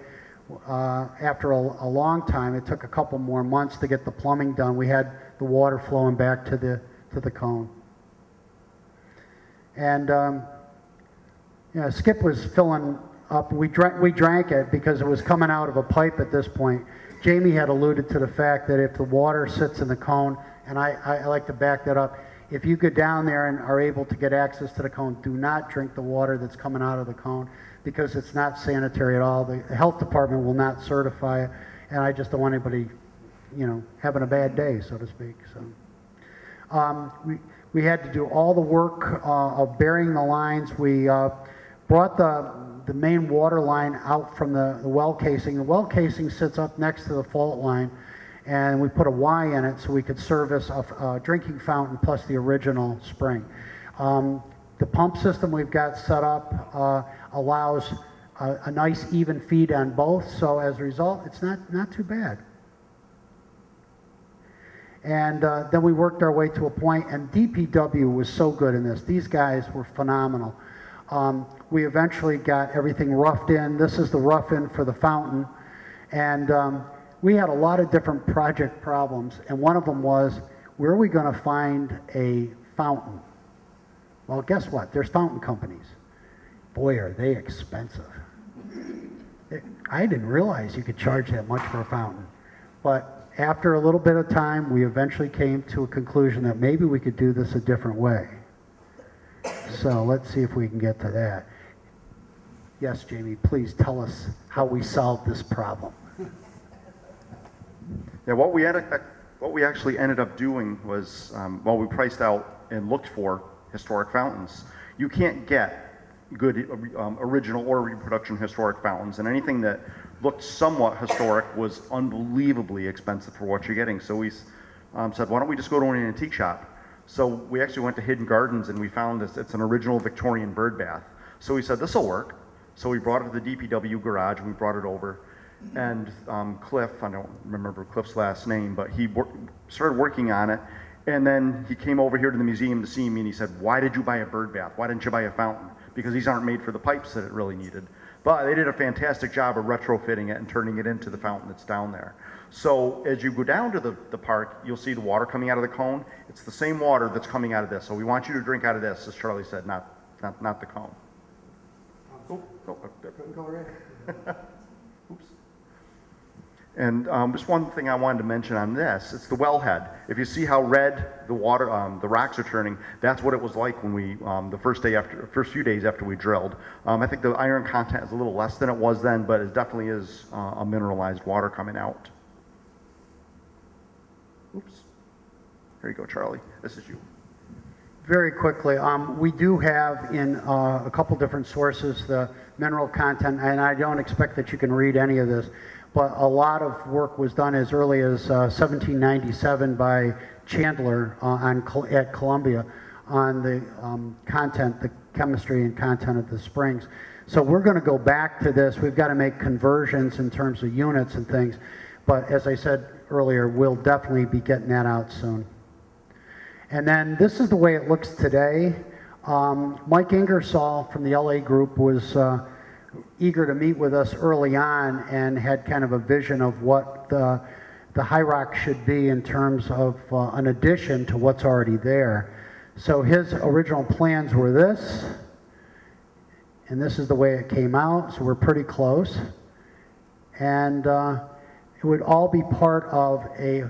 after a long time, it took a couple more months to get the plumbing done. We had the water flowing back to the cone. And Skip was filling up. We drank it because it was coming out of a pipe at this point. Jamie had alluded to the fact that if the water sits in the cone, and I like to back that up, if you get down there and are able to get access to the cone, do not drink the water that's coming out of the cone, because it's not sanitary at all. The health department will not certify it, and I just don't want anybody, having a bad day, so to speak. So we had to do all the work of burying the lines. We brought the main water line out from the well casing. The well casing sits up next to the fault line, and we put a Y in it so we could service a drinking fountain plus the original spring. The pump system we've got set up allows a nice even feed on both, so as a result, it's not too bad. And then we worked our way to a point, and DPW was so good in this. These guys were phenomenal. We eventually got everything roughed in. This is the rough in for the fountain, and we had a lot of different project problems, and one of them was, where are we going to find a fountain? Well, guess what? There's fountain companies. Boy, are they expensive. I didn't realize you could charge that much for a fountain. But after a little bit of time, we eventually came to a conclusion that maybe we could do this a different way. So let's see if we can get to that. Yes, Jamie, please tell us how we solved this problem. Yeah, what we actually ended up doing was, while we priced out and looked for historic fountains, you can't get good original or reproduction historic fountains, and anything that looked somewhat historic was unbelievably expensive for what you're getting. So we said, why don't we just go to an antique shop? So we actually went to Hidden Gardens and we found this. It's an original Victorian bird bath. So we said, this will work. So we brought it to the DPW garage and we brought it over. And Cliff, I don't remember Cliff's last name, but he started working on it. And then he came over here to the museum to see me and he said, why did you buy a bird bath? Why didn't you buy a fountain? Because these aren't made for the pipes that it really needed. But they did a fantastic job of retrofitting it and turning it into the fountain that's down there. So as you go down to the park, you'll see the water coming out of the cone. It's the same water that's coming out of this. So we want you to drink out of this, as Charlie said, not the cone. Couldn't go right. Oops. And just one thing I wanted to mention on this, it's the wellhead. If you see how red the water, the rocks are turning, that's what it was like when we, the first few days after we drilled. I think the iron content is a little less than it was then, but it definitely is a mineralized water coming out. Oops. Here you go, Charlie. This is you. Very quickly, we do have in a couple different sources the mineral content, and I don't expect that you can read any of this, but a lot of work was done as early as 1797 by Chandler at Columbia on the content, the chemistry and content of the springs. So we're going to go back to this. We've got to make conversions in terms of units and things, but as I said earlier, we'll definitely be getting that out soon. And then this is the way it looks today. Mike Ingersoll from the LA group was eager to meet with us early on and had kind of a vision of what the High Rock should be in terms of an addition to what's already there. So his original plans were this, and this is the way it came out, so we're pretty close. And it would all be part of a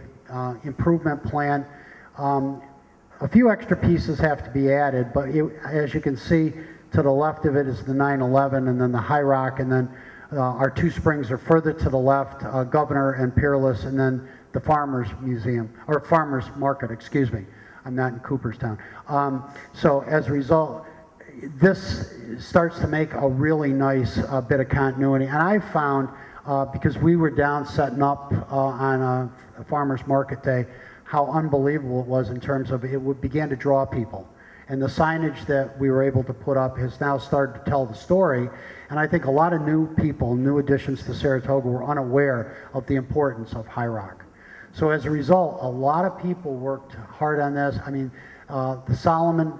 improvement plan. A few extra pieces have to be added, but as you can see, to the left of it is the 9/11 and then the High Rock, and then our two springs are further to the left, Governor and Peerless, and then the Farmers Museum, or Farmers Market, excuse me. I'm not in Cooperstown. So as a result, this starts to make a really nice bit of continuity. And I found, because we were down setting up on a Farmers Market day, how unbelievable it was in terms of it began to draw people. And the signage that we were able to put up has now started to tell the story. And I think a lot of new people, new additions to Saratoga, were unaware of the importance of High Rock. So as a result, a lot of people worked hard on this. I mean, the Solomon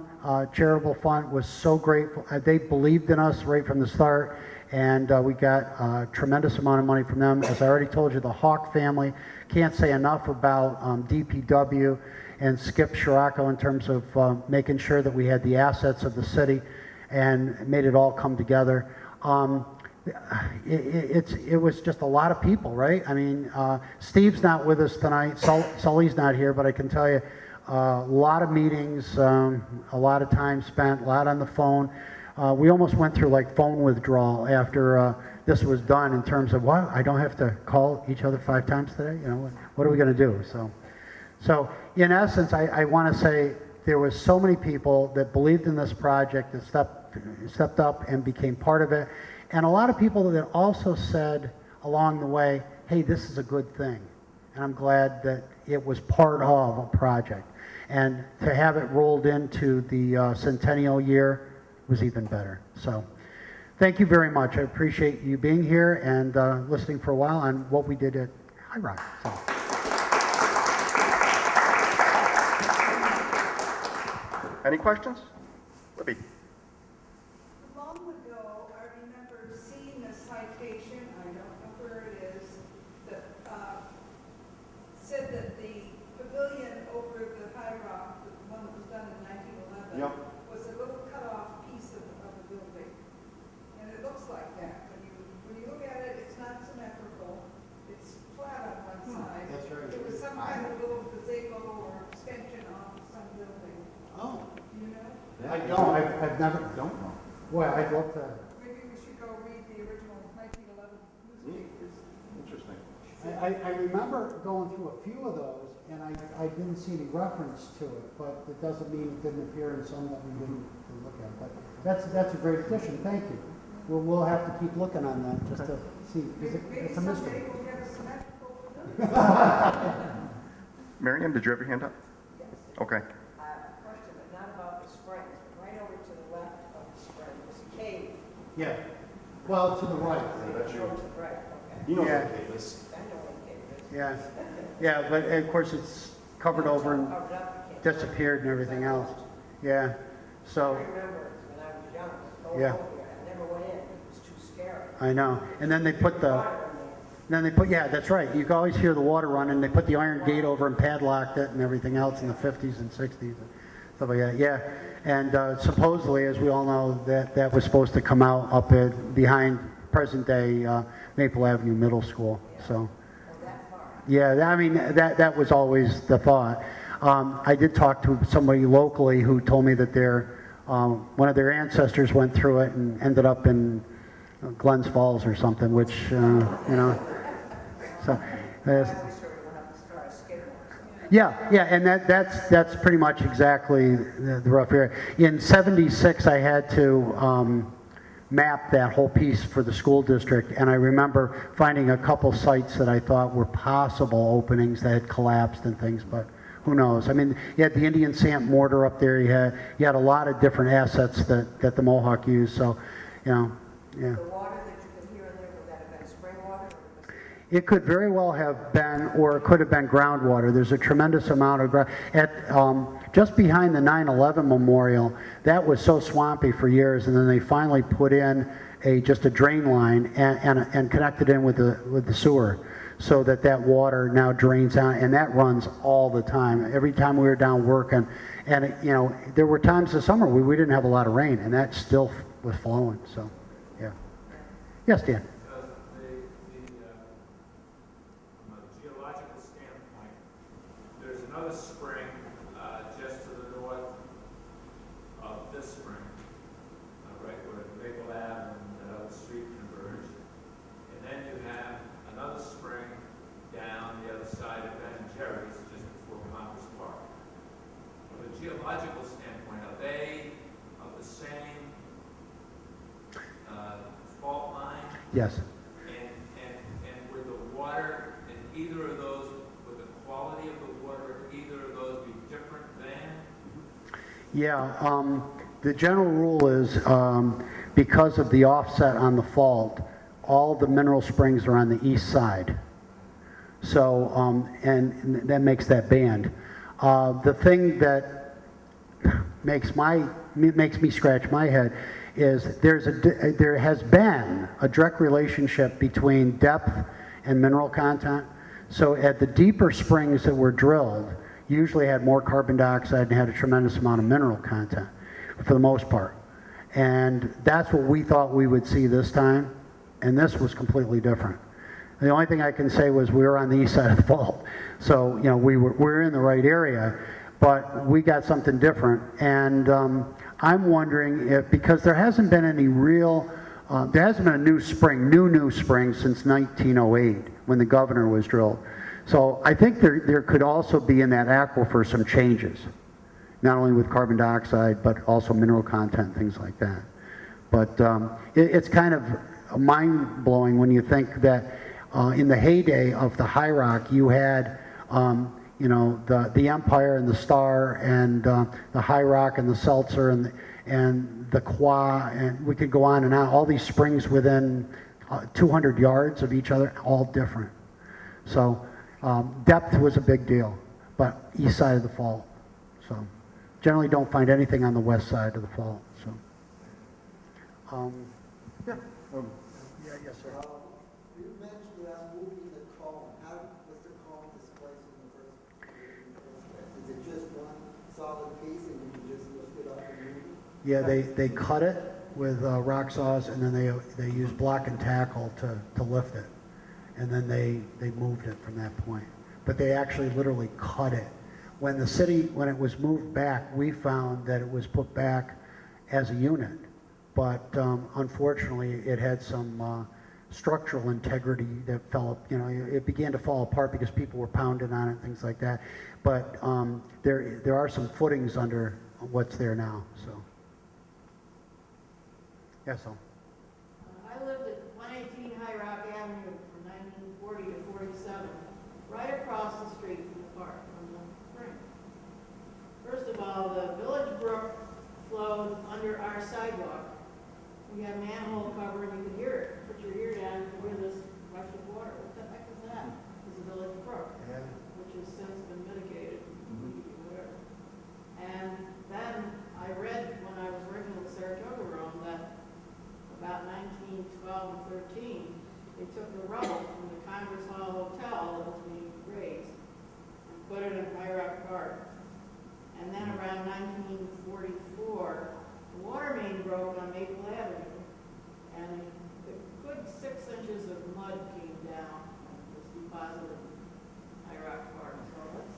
Charitable Fund was so grateful. They believed in us right from the start. And we got a tremendous amount of money from them. As I already told you, the Hawk family, can't say enough about DPW and Skip Scirocco in terms of making sure that we had the assets of the city and made it all come together. It was just a lot of people, right? I mean, Steve's not with us tonight. Sully's not here, but I can tell you a lot of meetings, a lot of time spent, a lot on the phone. We almost went through like phone withdrawal after this was done in terms of, what, I don't have to call each other 5 times today? You know, what are we going to do? So in essence, I want to say there was so many people that believed in this project that stepped up and became part of it. And a lot of people that also said along the way, hey, this is a good thing. And I'm glad that it was part of a project. And to have it rolled into the centennial year was even better. So thank you very much. I appreciate you being here and listening for a while on what we did at High Rock. So. Any questions? Libby. Long ago, I remember seeing a citation, I don't know where it is, that said that the pavilion over the High Rock, the one that was done in 1911, Yep. was a little cut-off piece of the building. And it looks like that. When you look at it, it's not symmetrical. It's flat on one side. That's right. It was some kind of little gazebo or extension on some building. Oh, Do you know? I don't. I've never. Don't know. Well, I'd love to. Maybe we should go read the original 1911 newspapers. Interesting. I remember going through a few of those, and I didn't see any reference to it, but it doesn't mean it didn't appear in some that we didn't look at. But that's a great addition. Thank you. We'll have to keep looking on that just to see. Maybe It's a someday mystery. we'll get a symmetrical pavilion. Miriam, did you have your hand up? Yes. Okay. Yeah. Well, to the right. Right, okay. You know Yeah. what the cave is. I know what cave it is. Yeah. Yeah, but of course it's covered over and Covered up, you can't- disappeared and everything else. Yeah. I So, remember when I was young, going Yeah. over there, I never went in, it was too scary. I know. And then they put Water in there. yeah, that's right. You can always hear the water running. They put the iron gate over and padlocked it and everything else in the 50s and 60s and stuff like that. Yeah. And supposedly, as we all know, that was supposed to come out up behind present-day Maple Avenue Middle School. So, yeah, I mean, that was always the thought. I did talk to somebody locally who told me that one of their ancestors went through it and ended up in Glens Falls or something, which, you know, so. I always heard when I was trying to skateboard. Yeah, and that's pretty much exactly the rough area. In '76, I had to map that whole piece for the school district, and I remember finding a couple sites that I thought were possible openings that had collapsed and things, but who knows? I mean, you had the Indian sand mortar up there. You had a lot of different assets that the Mohawk used. So, you know, yeah. The water that you could hear in there, would that have been spring water? Or was It could very well have been, or it could have been groundwater. There's a tremendous amount of ground. Just behind the 9/11 memorial, that was so swampy for years, and then they finally put in just a drain line and connected in with the sewer, so that water now drains out, and that runs all the time. Every time we were down working, and you know, there were times this summer we didn't have a lot of rain, and that still was flowing. So, yeah. Yes, Dan. From a geological standpoint, there's another spring just to the north of this spring, right where Maple Ave and that other street converge. And then you have another spring down the other side of Ben and Jerry's, just before Congress Park. From a geological standpoint, are they of the same fault line? Yes. And would the water in either of those, would the quality of the water in either of those be different than? Yeah, the general rule is because of the offset on the fault, all the mineral springs are on the east side. So, and that makes that band. The thing that makes me scratch my head is there has been a direct relationship between depth and mineral content. So at the deeper springs that were drilled, usually had more carbon dioxide and had a tremendous amount of mineral content, for the most part. And that's what we thought we would see this time, and this was completely different. The only thing I can say was we were on the east side of the fault, so you know we're in the right area, but we got something different. And I'm wondering if, because there hasn't been any real, there hasn't been a new spring since 1908 when the Governor was drilled. So I think there could also be in that aquifer some changes, not only with carbon dioxide but also mineral content, things like that. But it's kind of mind-blowing when you think that in the heyday of the High Rock, you had you know, the Empire and the Star and the High Rock and the Seltzer and the Qua, and we could go on and on. All these springs within 200 yards of each other, all different. So depth was a big deal, but east side of the fault. So generally don't find anything on the west side of the fault. So yeah. Yes, sir. You mentioned about moving the cone. How was the cone displaced in the first place? Is it just one solid piece and you can just lift it up and move it? Yeah, they cut it with rock saws, and then they used block and tackle to lift it, and then they moved it from that point. But they actually literally cut it. When it was moved back, we found that it was put back as a unit, but unfortunately it had some structural integrity that fell, you know, it began to fall apart because people were pounding on it, things like that. But there are some footings under what's there now. So, yeah, so. I lived at 118 High Rock Avenue from 1940 to 47, right across the street from the park, from the spring. First of all, the village brook flowed under our sidewalk you had a manhole cover and you could hear it. Put your ear down, you could hear this rush of water. What the heck is that? It's a village brook, Yeah. which has since been mitigated, whatever. And then I read when I was working with Saratoga Rome that about 1912 and 13, they took the rubble from the Congress Hall Hotel that was being raised and put it in High Rock Park. And then around 1944, the water main broke on Maple Avenue, and a good 6 inches of mud came down and was deposited in High Rock Park. So that's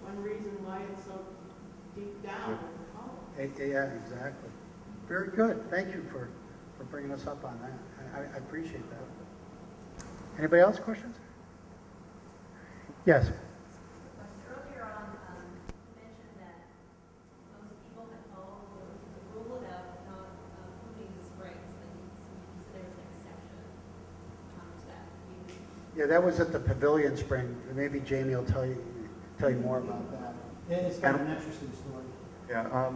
one reason why it's so deep down in the column. Yeah, exactly. Very good. Thank you for bringing us up on that. I appreciate that. Anybody else questions? Yes. Earlier on, you mentioned that most people had followed the rule about not moving the springs, that you said there was an exception to that. Yeah, that was at the Pavilion Spring. Maybe Jamie will tell you more about that. It's got an interesting story. Yeah,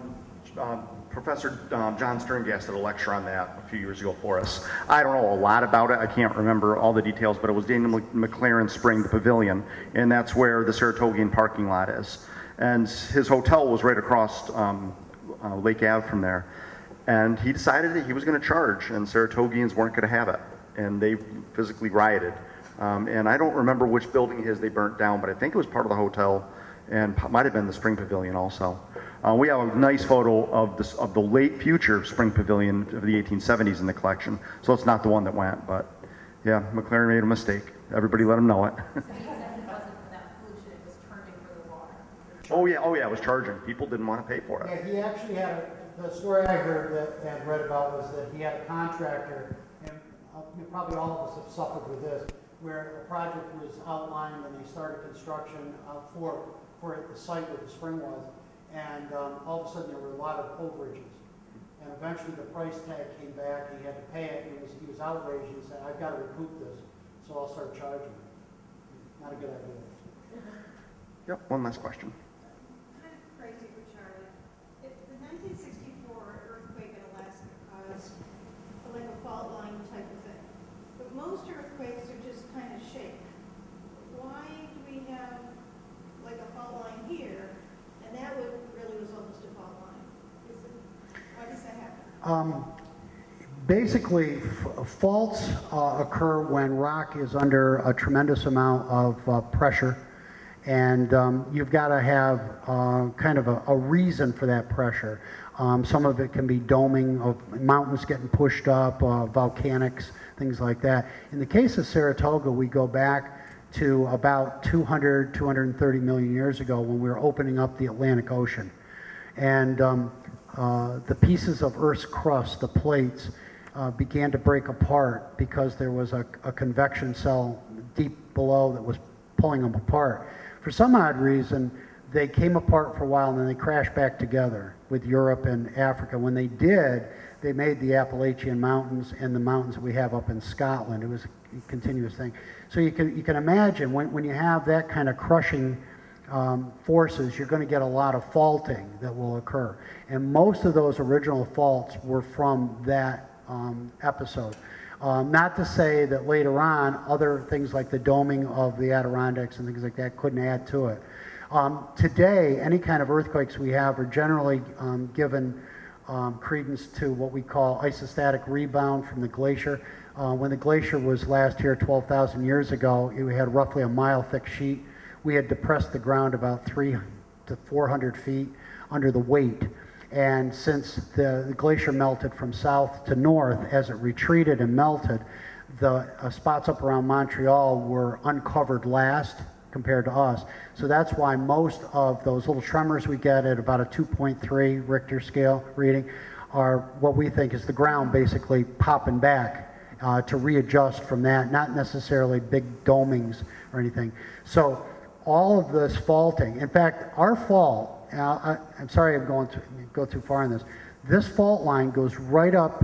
Professor John Sterngas did a lecture on that a few years ago for us. I don't know a lot about it. I can't remember all the details, but it was Daniel McLaren Spring, the Pavilion, and that's where the Saratogian parking lot is. And his hotel was right across Lake Ave from there. And he decided that he was going to charge, and Saratogians weren't going to have it. And they physically rioted. And I don't remember which building they burnt down, but I think it was part of the hotel, and might have been the Spring Pavilion also. We have a nice photo of the late future Spring Pavilion of the 1870s in the collection. So it's not the one that went, but yeah, McLaren made a mistake. Everybody let him know it. So he said it wasn't for that pollution, it was charging for the water. Oh yeah, it was charging. People didn't want to pay for it. Yeah, he actually had the story I heard and read about was that he had a contractor, and probably all of us have suffered with this, where a project was outlined and they started construction for the site where the spring was. And all of a sudden there were a lot of overages. And eventually the price tag came back, he had to pay it, and he was outraged, and he said, I've got to recoup this, so I'll start charging. Not a good idea. Yep, one last question. Kind of crazy for Charlie. If the 1964 earthquake in Alaska caused like a fault line type of thing, but most earthquakes are just kind of shake. Why do we have like a fault line here? And that really was almost a fault line. Why does that happen? Basically, faults occur when rock is under a tremendous amount of pressure, and you've got to have kind of a reason for that pressure. Some of it can be doming of mountains getting pushed up, volcanics, things like that. In the case of Saratoga, we go back to about 230 million years ago when we were opening up the Atlantic Ocean. And the pieces of Earth's crust, the plates, began to break apart because there was a convection cell deep below that was pulling them apart. For some odd reason, they came apart for a while and then they crashed back together with Europe and Africa. When they did, they made the Appalachian Mountains and the mountains that we have up in Scotland. It was a continuous thing. So you can imagine when you have that kind of crushing forces, you're going to get a lot of faulting that will occur. And most of those original faults were from that episode. Not to say that later on, other things like the doming of the Adirondacks and things like that couldn't add to it. Today, any kind of earthquakes we have are generally given credence to what we call isostatic rebound from the glacier. When the glacier was last here 12,000 years ago, it had roughly a mile thick sheet. We had depressed the ground about 300 to 400 feet under the weight. And since the glacier melted from south to north, as it retreated and melted, the spots up around Montreal were uncovered last compared to us. So that's why most of those little tremors we get at about a 2.3 Richter scale reading are what we think is the ground basically popping back to readjust from that, not necessarily big domings or anything. So all of this faulting, in fact, our fault, I'm sorry I'm going to go too far on this, this fault line goes right up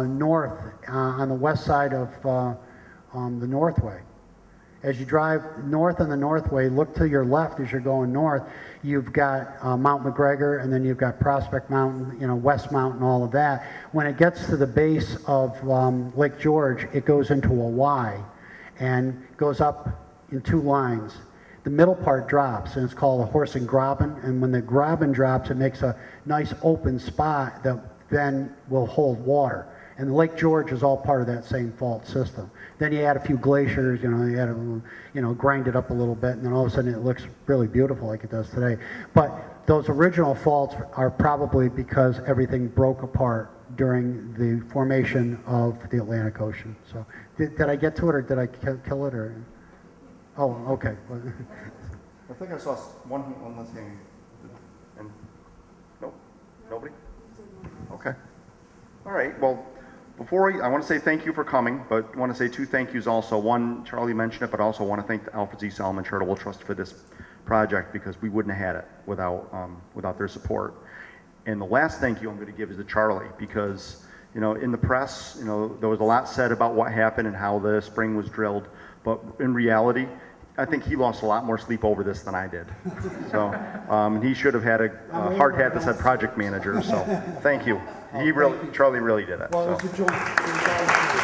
north on the west side of the Northway. As you drive north on the Northway, look to your left as you're going north. You've got Mount McGregor, and then you've got Prospect Mountain, West Mountain, all of that. When it gets to the base of Lake George, it goes into a Y and goes up in 2 lines. The middle part drops, and it's called a horse and graben. And when the graben drops, it makes a nice open spot that then will hold water. And Lake George is all part of that same fault system. Then you add a few glaciers, you add a, grind it up a little bit, and then all of a sudden it looks really beautiful like it does today. But those original faults are probably because everything broke apart during the formation of the Atlantic Ocean. So did I get to it, or did I kill it, or? Oh, okay. I think I saw one last thing. And nope, nobody. Okay. All right. Well, I want to say thank you for coming, but I want to say 2 thank yous also. One, Charlie mentioned it, but I also want to thank the Alfred Z. Salmon Charitable Trust for this project, because we wouldn't have had it without their support. And the last thank you I'm going to give is to Charlie, because in the press, there was a lot said about what happened and how the spring was drilled, but in reality, I think he lost a lot more sleep over this than I did. So, and he should have had a hard hat that said project manager. So, thank you. Charlie really did it. Well, So. it was a joint.